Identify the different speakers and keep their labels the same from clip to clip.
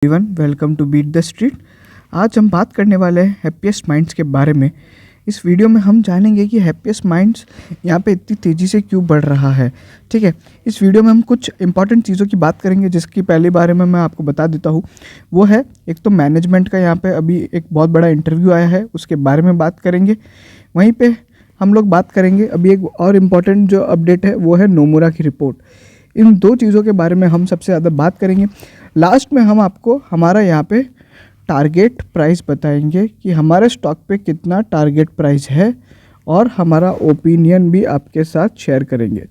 Speaker 1: Everyone, welcome to beat the street. आज हम बात करने वाले हैं हैप्पीएस्ट माइंड्स के बारे में। इस वीडियो में हम जानेंगे कि हैप्पीएस्ट माइंड्स यहाँ पे इतनी तेज़ी से क्यों बढ़ रहा है। ठीक है, इस वीडियो में हम कुछ इंपॉर्टेंट चीज़ों की बात करेंगे, जिसकी पहले बारे में मैं आपको बता देता हूँ। वो है एक तो मैनेजमेंट का, यहाँ पे अभी एक बहुत बड़ा इंटरव्यू आया है, उसके बारे में बात करेंगे। वहीं पे हम लोग बात करेंगे अभी एक और इम्पॉर्टेंट जो अपडेट है वो है नोमुरा की रिपोर्ट। इन दो चीज़ों के बारे में हम सबसे ज़्यादा बात करेंगे। लास्ट में हम आपको हमारा यहाँ पे टारगेट प्राइस बताएंगे कि हमारे स्टॉक पे कितना टारगेट प्राइस है, और हमारा ओपिनियन भी आपके साथ शेयर करेंगे।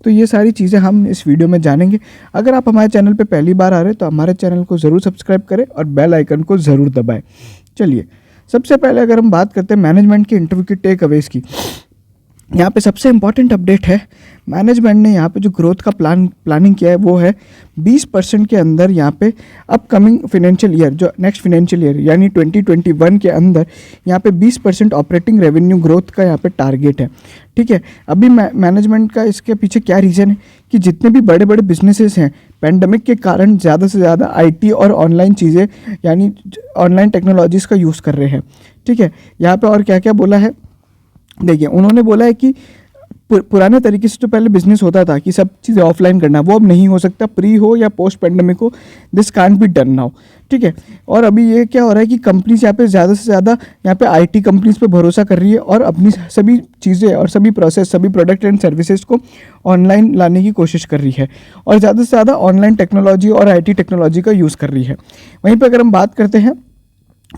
Speaker 1: तो ये सारी चीज़ें हम इस वीडियो में जानेंगे। अगर आप हमारे चैनल पे पहली बार आ रहे हैं तो हमारे चैनल को ज़रूर सब्सक्राइब करें और बेल आइकन को ज़रूर दबाएं। चलिए, सबसे पहले अगर हम बात करते हैं मैनेजमेंट के इंटरव्यू की टेक अवेज की, यहाँ पे सबसे इम्पॉर्टेंट अपडेट है मैनेजमेंट ने यहाँ पे जो ग्रोथ का प्लानिंग किया है वो है 20% के अंदर। यहाँ पे अपकमिंग फाइनेंशियल ईयर, जो नेक्स्ट फाइनेंशियल ईयर यानी 2021 के अंदर यहाँ पे 20% ऑपरेटिंग रेवेन्यू ग्रोथ का यहाँ पे टारगेट है। ठीक है, अभी मैनेजमेंट का इसके पीछे क्या रीज़न है कि जितने भी बड़े बड़े बिजनेसेस हैं, पैंडमिक के कारण ज़्यादा से ज़्यादा IT और ऑनलाइन चीज़ें यानी ऑनलाइन टेक्नोलॉजीज़ का यूज़ कर रहे हैं। ठीक है, यहाँ पे और क्या क्या बोला है, देखिए उन्होंने बोला है कि पुराने तरीके से जो पहले बिजनेस होता था कि सब चीज़ें ऑफलाइन करना, वो अब नहीं हो सकता। प्री हो या पोस्ट पेंडेमिक हो, this can't be done now. ठीक है, और अभी ये क्या हो रहा है कि कंपनीज यहाँ पे ज़्यादा से ज़्यादा यहाँ पे IT कंपनीज पे भरोसा कर रही है और अपनी सभी चीज़ें और सभी प्रोसेस, सभी प्रोडक्ट एंड सर्विसेज को ऑनलाइन लाने की कोशिश कर रही है, और ज़्यादा से ज़्यादा ऑनलाइन टेक्नोलॉजी और IT टेक्नोलॉजी का यूज़ कर रही है। वहीं पर अगर हम बात करते हैं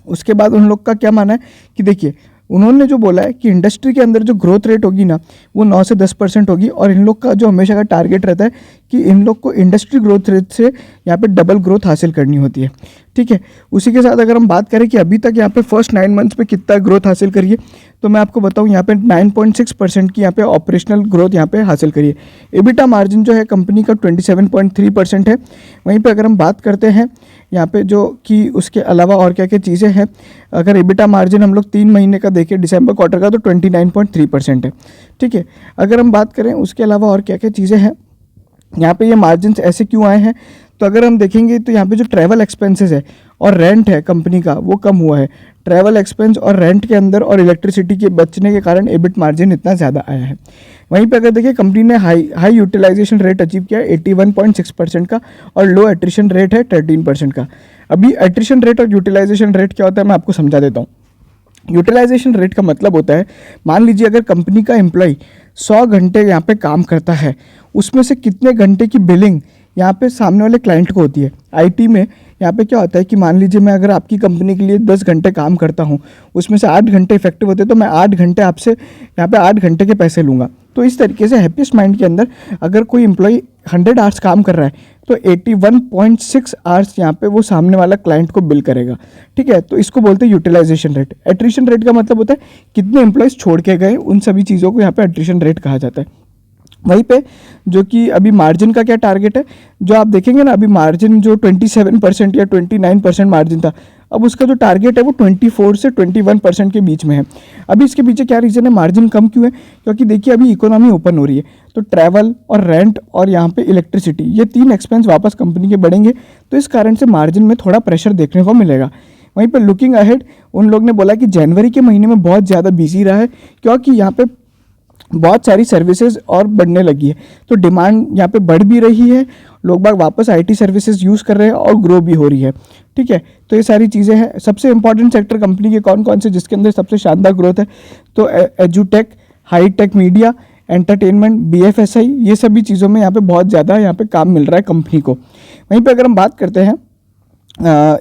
Speaker 1: उसके बाद उन लोग का क्या मानना है कि देखिए, उन्होंने जो बोला है कि इंडस्ट्री के अंदर जो ग्रोथ रेट होगी ना वो 9 से 10% होगी, और इन लोग का जो हमेशा का टारगेट रहता है कि इन लोग को इंडस्ट्री ग्रोथ रेट से यहाँ पे डबल ग्रोथ हासिल करनी होती है। ठीक है, उसी के साथ अगर हम बात करें कि अभी तक यहाँ पे फर्स्ट 9 मंथ्स में कितना ग्रोथ हासिल करिए, तो मैं आपको बताऊँ यहाँ पे 9.6% की यहाँ पे ऑपरेशनल ग्रोथ यहाँ पे हासिल करिए। एबिटा मार्जिन जो है कंपनी का 27.3% है। वहीं पे अगर हम बात करते हैं यहाँ पे जो कि उसके अलावा और क्या क्या चीज़ें हैं, अगर एबिटा मार्जिन हम लोग 3 महीने का देखें दिसंबर क्वार्टर का, तो 29.3% है। ठीक है, अगर हम बात करें उसके अलावा और क्या क्या चीज़ें हैं, यहाँ पे ये मार्जिन्स ऐसे क्यों आए हैं, तो अगर हम देखेंगे तो यहाँ पे जो ट्रैवल एक्सपेंसेस है और रेंट है कंपनी का, वो कम हुआ है। ट्रैवल एक्सपेंस और रेंट के अंदर और इलेक्ट्रिसिटी के बचने के कारण एबिट मार्जिन इतना ज़्यादा आया है। वहीं पे अगर देखिए कंपनी ने हाई यूटिलाइजेशन रेट अचीव किया है 81.6% का, और लो एट्रिशन रेट है 13% का। अभी एट्रिशन रेट और यूटिलाइजेशन रेट क्या होता है मैं आपको समझा देता हूँ। यूटिलाइजेशन रेट का मतलब होता है, मान लीजिए अगर कंपनी का एम्प्लॉय 100 घंटे यहाँ पे काम करता है, उसमें से कितने घंटे की बिलिंग यहाँ पे सामने वाले क्लाइंट को होती है। IT में यहाँ पे क्या होता है कि मान लीजिए मैं अगर आपकी कंपनी के लिए 10 घंटे काम करता हूँ, उसमें से 8 घंटे इफेक्टिव होते हैं, तो मैं 8 घंटे आपसे यहाँ पे 8 घंटे के पैसे लूँगा। तो इस तरीके से हैप्पीएस्ट माइंड के अंदर अगर कोई एम्प्लॉय 100 आवर्स काम कर रहा है तो 81.6 आवर्स यहाँ पे वो सामने वाला क्लाइंट को बिल करेगा। ठीक है, तो इसको बोलते हैं यूटिलाइजेशन रेट। एट्रिशन रेट का मतलब होता है कितने एम्प्लॉयज़ छोड़ के गए, उन सभी चीज़ों को यहाँ पे एट्रिशन रेट कहा जाता है। वहीं पे जो कि अभी मार्जिन का क्या टारगेट है, जो आप देखेंगे ना, अभी मार्जिन जो 27% या 29% मार्जिन था, अब उसका जो टारगेट है वो 24 से 21% के बीच में है। अभी इसके पीछे क्या रीज़न है, मार्जिन कम क्यों है, क्योंकि देखिए अभी इकोनॉमी ओपन हो रही है, तो ट्रैवल और रेंट और यहाँ पे इलेक्ट्रिसिटी, ये 3 एक्सपेंस वापस कंपनी के बढ़ेंगे, तो इस कारण से मार्जिन में थोड़ा प्रेशर देखने को मिलेगा। वहीं पर लुकिंग अहेड उन लोग ने बोला कि जनवरी के महीने में बहुत ज़्यादा बिजी रहा है, क्योंकि यहाँ पे बहुत सारी सर्विसेज और बढ़ने लगी है, तो डिमांड यहाँ पे बढ़ भी रही है, लोग बाग वापस IT सर्विसेज यूज़ कर रहे हैं और ग्रो भी हो रही है। ठीक है, तो ये सारी चीज़ें हैं। सबसे इंपॉर्टेंट सेक्टर कंपनी के कौन कौन से जिसके अंदर सबसे शानदार ग्रोथ है, तो एजुटेक, high tech media, entertainment, BFSI, ये सभी चीज़ों में यहाँ पे बहुत ज़्यादा यहाँ पे काम मिल रहा है कंपनी को। वहीं पर अगर हम बात करते हैं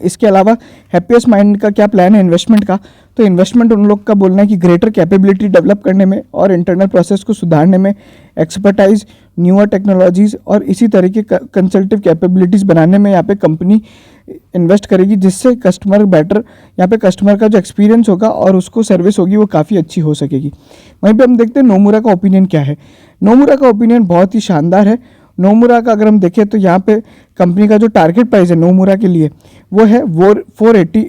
Speaker 1: इसके अलावा हैप्पीएस्ट माइंड का क्या प्लान है इन्वेस्टमेंट का, तो इन्वेस्टमेंट उन लोग का बोलना है कि ग्रेटर कैपेबिलिटी डेवलप करने में और इंटरनल प्रोसेस को सुधारने में, एक्सपर्टाइज, न्यूअर टेक्नोलॉजीज़ और इसी तरह के कंसल्टिव कैपेबिलिटीज़ बनाने में यहाँ पे कंपनी इन्वेस्ट करेगी, जिससे कस्टमर बेटर यहाँ पे कस्टमर का जो एक्सपीरियंस होगा और उसको सर्विस होगी वो काफ़ी अच्छी हो सकेगी। वहीं पे हम देखते हैं नोमुरा का ओपिनियन क्या है। नोमुरा का ओपिनियन बहुत ही शानदार है। नोमुरा का अगर हम देखें तो यहाँ पे कंपनी का जो टारगेट प्राइस है नोमुरा के लिए वो है 480,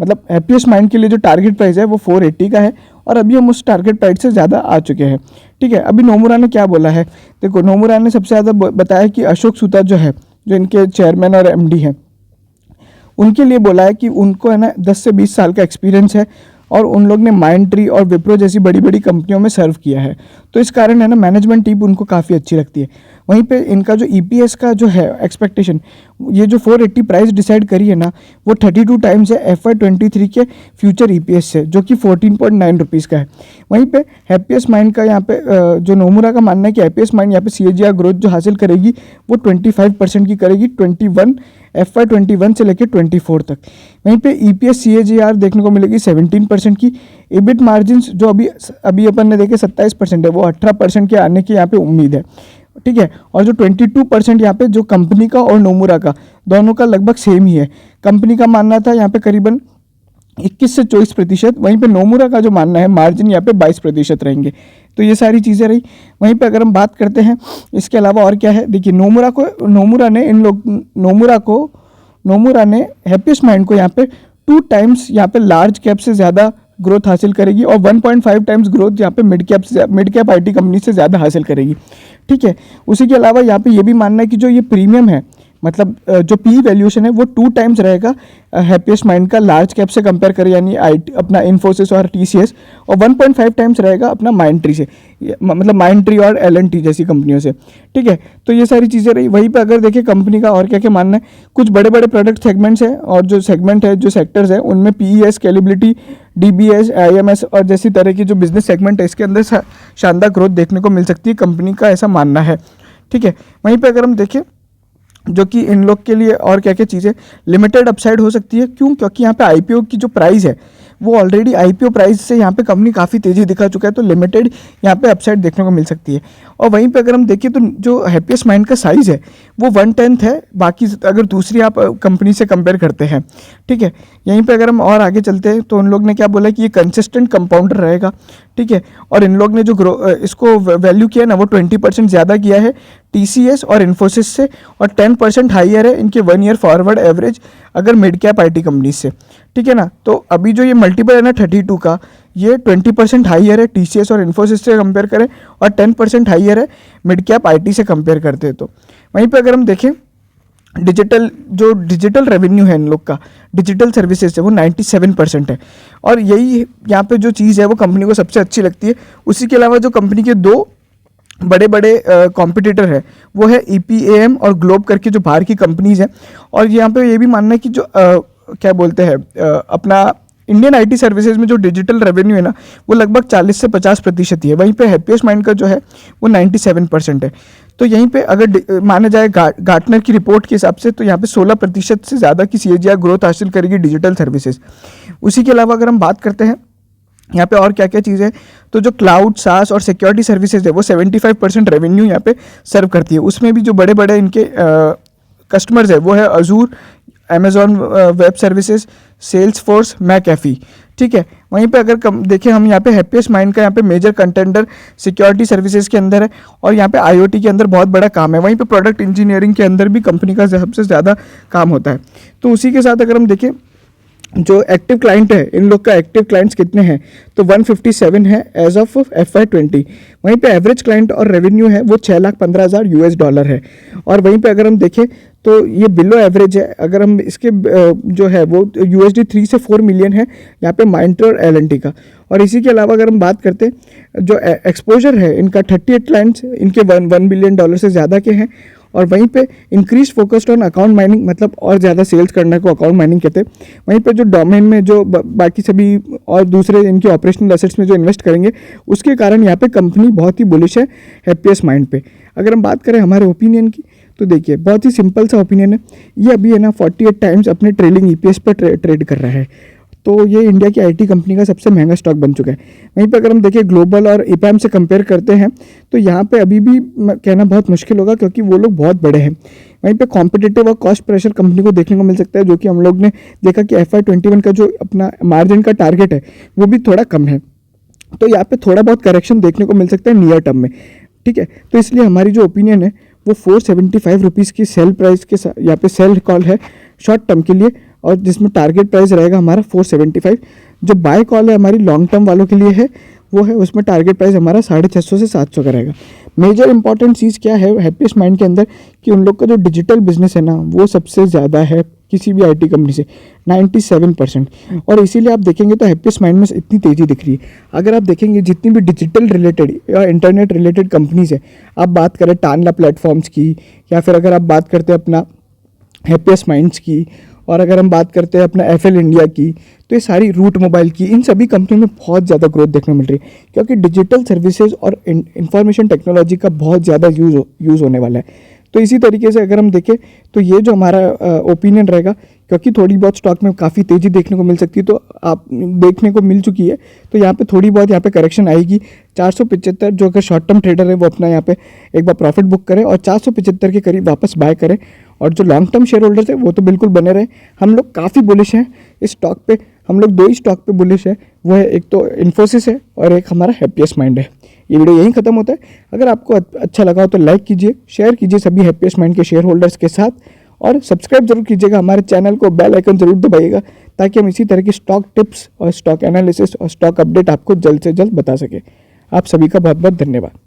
Speaker 1: मतलब हैप्पीएस्ट माइंड के लिए जो टारगेट प्राइस है वो 480 का है, और अभी हम उस टारगेट प्राइस से ज़्यादा आ चुके हैं। ठीक है, अभी नोमुरा ने क्या बोला है, देखो नोमुरा ने सबसे ज़्यादा बताया कि अशोक सूता जो है, जो इनके चेयरमैन और MD हैं, उनके लिए बोला है कि उनको है ना 10 से 20 साल का एक्सपीरियंस है और उन लोग ने माइंडट्री और विप्रो जैसी बड़ी बड़ी कंपनियों में सर्व किया है, तो इस कारण है ना मैनेजमेंट टीम उनको काफ़ी अच्छी लगती है। वहीं पे इनका जो ईपीएस का जो है एक्सपेक्टेशन, ये जो 480 प्राइस डिसाइड करी है ना, वो 32 टाइम्स है FY23 के फ्यूचर ईपीएस से, जो कि 14.9 रुपीज़ का है। वहीं पे हैप्पीएस्ट माइंड का यहाँ पे जो नोमुरा का मानना है कि हैप्पीएस्ट माइंड यहाँ पे CAGR ग्रोथ जो हासिल करेगी वो 25% की करेगी, FY21 से लेकर 24 तक। वहीं पे EPS CAGR देखने को मिलेगी 17% की। EBIT मार्जिन जो अभी अपन ने देखे 27% है, वो 18% के आने की यहाँ पे उम्मीद है, ठीक है। और जो 22% यहाँ पे जो कंपनी का और नोमुरा का दोनों का लगभग सेम ही है। कंपनी का मानना था यहाँ पे करीबन 21 से 24%, वहीं पे नोमुरा का जो मानना है मार्जिन यहाँ पे 22% रहेंगे। तो ये सारी चीज़ें रही। वहीं पे अगर हम बात करते हैं इसके अलावा और क्या है, देखिए नोमुरा ने हैप्पीएस्ट माइंड को यहाँ पे 2 टाइम्स यहाँ पे लार्ज कैप से ज़्यादा ग्रोथ हासिल करेगी और 1.5 टाइम्स ग्रोथ यहाँ पे मिड कैप IT कंपनी से ज़्यादा हासिल करेगी, ठीक है। उसी के अलावा यहाँ पे ये भी मानना है कि जो ये प्रीमियम है, मतलब जो पी वैल्यूएशन है वो 2 टाइम्स रहेगा हैप्पीएस्ट माइंड का लार्ज कैप से कंपेयर करें, यानी अपना इन्फोसिस और TCS, और 1.5 टाइम्स रहेगा अपना माइंडट्री से, मतलब माइंडट्री और L&T जैसी कंपनियों से, ठीक है। तो ये सारी चीज़ें रही। वहीं पे अगर देखें कंपनी का और क्या क्या मानना है, कुछ बड़े बड़े प्रोडक्ट सेगमेंट्स हैं और जो सेक्टर्स हैं उनमें PE, स्केलेबिलिटी, DBS, IMS और जैसी तरह की जो बिजनेस सेगमेंट है इसके अंदर शानदार ग्रोथ देखने को मिल सकती है, कंपनी का ऐसा मानना है, ठीक है। वहीं पर अगर हम देखें जो कि इन लोग के लिए और क्या क्या चीज़ें, लिमिटेड अपसाइड हो सकती है, क्योंकि यहाँ पे IPO की जो प्राइस है वो ऑलरेडी IPO प्राइस से यहाँ पे कंपनी काफ़ी तेज़ी दिखा चुका है, तो लिमिटेड यहाँ पे अपसाइड देखने को मिल सकती है। और वहीं पे अगर हम देखें तो जो हैप्पीएस्ट माइंड का साइज़ है वो 1/10 है, बाकी अगर दूसरी आप कंपनी से कंपेयर करते हैं, ठीक है। यहीं पे अगर हम और आगे चलते हैं तो उन लोग ने क्या बोला कि ये कंसिस्टेंट कंपाउंडर रहेगा, ठीक है। और इन लोग ने जो इसको वैल्यू किया ना वो 20% ज़्यादा किया है TCS और इन्फोसिस से, और 10% हाइयर है इनके 1 ईयर फॉरवर्ड एवरेज अगर मिड कैप IT कंपनी से, ठीक है ना। तो अभी जो ये मल्टीपल है ना 32 का, ये 20% हाइयर है TCS और इन्फोसिस से कंपेयर करें और 10% हाइयर है मिड कैप IT से कंपेयर करते हैं। तो वहीं पे अगर हम देखें डिजिटल रेवेन्यू है इन लोग का, डिजिटल सर्विसेज है वो 97% है, और यही यहाँ पे जो चीज़ है वो कंपनी को सबसे अच्छी लगती है। उसी के अलावा जो कंपनी के 2 बड़े बड़े कॉम्पिटिटर है वो है EPAM और ग्लोब करके जो बाहर की कंपनीज हैं, और यहाँ पे ये भी मानना है कि जो क्या बोलते हैं अपना इंडियन IT सर्विसेज में जो डिजिटल रेवेन्यू है ना वो लगभग 40 से 50% ही है। वहीं पे हैप्पीएस्ट माइंड का जो है वो 97% है। तो यहीं पे अगर माना जाए गार्टनर की रिपोर्ट के हिसाब से तो यहाँ पे 16% से ज़्यादा की CAGR ग्रोथ हासिल करेगी डिजिटल सर्विसेज। उसी के अलावा अगर हम बात करते हैं यहाँ पे और क्या क्या चीज़ है, तो जो क्लाउड, SaaS और सिक्योरिटी सर्विसेज है वो 75% रेवेन्यू यहाँ पे सर्व करती है। उसमें भी जो बड़े बड़े इनके कस्टमर्स है वो है Azure, Amazon web services, Salesforce, McAfee, ठीक है। वहीं पे अगर देखें हम यहाँ पे हैप्पीएस्ट माइंड का यहाँ पे मेजर कंटेंडर सिक्योरिटी सर्विसेज के अंदर है, और यहाँ पे IoT के अंदर बहुत बड़ा काम है। वहीं पे प्रोडक्ट इंजीनियरिंग के अंदर भी कंपनी का सबसे ज़्यादा काम होता है। तो उसी के साथ अगर हम देखें जो एक्टिव क्लाइंट है, इन लोग का एक्टिव क्लाइंट्स कितने हैं, तो 157 है एज ऑफ FY20। वहीं पे एवरेज क्लाइंट और रेवेन्यू है वो $6,15,000 है। और वहीं पे अगर हम देखें तो ये बिलो एवरेज है, अगर हम इसके जो है वो USD 3 से 4 मिलियन है यहाँ पे माइंडट्री और L&T का। और इसी के अलावा अगर हम बात करते हैं जो एक्सपोजर है इनका 38 क्लाइंट्स इनके $1 बिलियन से ज़्यादा के हैं। और वहीं पे increase focused on account mining, मतलब और ज़्यादा सेल्स करने को अकाउंट माइनिंग कहते हैं। वहीं पे जो डोमेन में जो बाकी सभी और दूसरे इनके ऑपरेशनल एसेट्स में जो इन्वेस्ट करेंगे उसके कारण यहाँ पे कंपनी बहुत ही बुलिश है हैप्पीएस्ट माइंड पे। अगर हम बात करें हमारे ओपिनियन की तो देखिए बहुत ही सिंपल सा ओपिनियन है, ये अभी है ना 48 टाइम्स अपने ट्रेलिंग EPS पर ट्रेड कर रहा है, तो ये इंडिया की IT कंपनी का सबसे महंगा स्टॉक बन चुका है। वहीं पे अगर हम देखें ग्लोबल और EPAM से कंपेयर करते हैं तो यहाँ पे अभी भी कहना बहुत मुश्किल होगा क्योंकि वो लोग बहुत बड़े हैं। वहीं पे कॉम्पिटिटिव और कॉस्ट प्रेशर कंपनी को देखने को मिल सकता है, जो कि हम लोग ने देखा कि FY21 का जो अपना मार्जिन का टारगेट है वो भी थोड़ा कम है, तो यहाँ पे थोड़ा बहुत करेक्शन देखने को मिल सकता है नियर टर्म में, ठीक है। तो इसलिए हमारी जो ओपिनियन है वो 475 रुपीज़ की सेल प्राइस के साथ यहाँ पे सेल कॉल है शॉर्ट टर्म के लिए, और जिसमें टारगेट प्राइस रहेगा हमारा 475। जो बाय कॉल है हमारी लॉन्ग टर्म वालों के लिए है वो है उसमें टारगेट प्राइस हमारा 650 से 700 का रहेगा। मेजर इंपॉर्टेंट चीज़ क्या है हैप्पीएस्ट माइंड के अंदर कि उन लोग का जो डिजिटल बिजनेस है ना वो सबसे ज़्यादा है किसी भी IT कंपनी से 97%। और इसीलिए आप देखेंगे तो हैप्पीएस्ट माइंड में इतनी तेज़ी दिख रही है। अगर आप देखेंगे जितनी भी डिजिटल रिलेटेड या इंटरनेट रिलेटेड कंपनीज है, आप बात करें टानला प्लेटफॉर्म्स की, या फिर अगर आप बात करते हैं अपना हैप्पीएस्ट माइंड्स की, और अगर हम बात करते हैं अपना FL इंडिया की, तो ये सारी रूट मोबाइल की, इन सभी कंपनियों में बहुत ज़्यादा ग्रोथ देखने मिल रही है, क्योंकि डिजिटल सर्विसेज और इंफॉर्मेशन टेक्नोलॉजी का बहुत ज़्यादा यूज़ होने वाला है। तो इसी तरीके से अगर हम देखें तो ये जो हमारा ओपिनियन रहेगा, क्योंकि थोड़ी बहुत स्टॉक में काफ़ी तेज़ी देखने को मिल सकती है, तो आप देखने को मिल चुकी है, तो यहाँ पे थोड़ी बहुत यहाँ पे करेक्शन आएगी। 475 जो अगर शॉर्ट टर्म ट्रेडर है वो अपना यहाँ पे एक बार प्रॉफिट बुक करें और 475 के करीब वापस बाय करें, और जो लॉन्ग टर्म शेयर होल्डर्स है वो तो बिल्कुल बने रहे। हम लोग काफ़ी बुलिश हैं इस स्टॉक पे, हम लोग 2 ही स्टॉक पे बुलिश है, वो है एक तो इन्फोसिस है और एक हमारा हैप्पीएस्ट माइंड है। ये वीडियो यहीं खत्म होता है। अगर आपको अच्छा लगा हो तो लाइक कीजिए, शेयर कीजिए सभी हैप्पीएस्ट माइंड के शेयर होल्डर्स के साथ, और सब्सक्राइब जरूर कीजिएगा हमारे चैनल को, बेल आइकन जरूर दबाइएगा, ताकि हम इसी तरह की स्टॉक टिप्स और स्टॉक एनालिसिस और स्टॉक अपडेट आपको जल्द से जल्द बता सकें। आप सभी का बहुत बहुत धन्यवाद।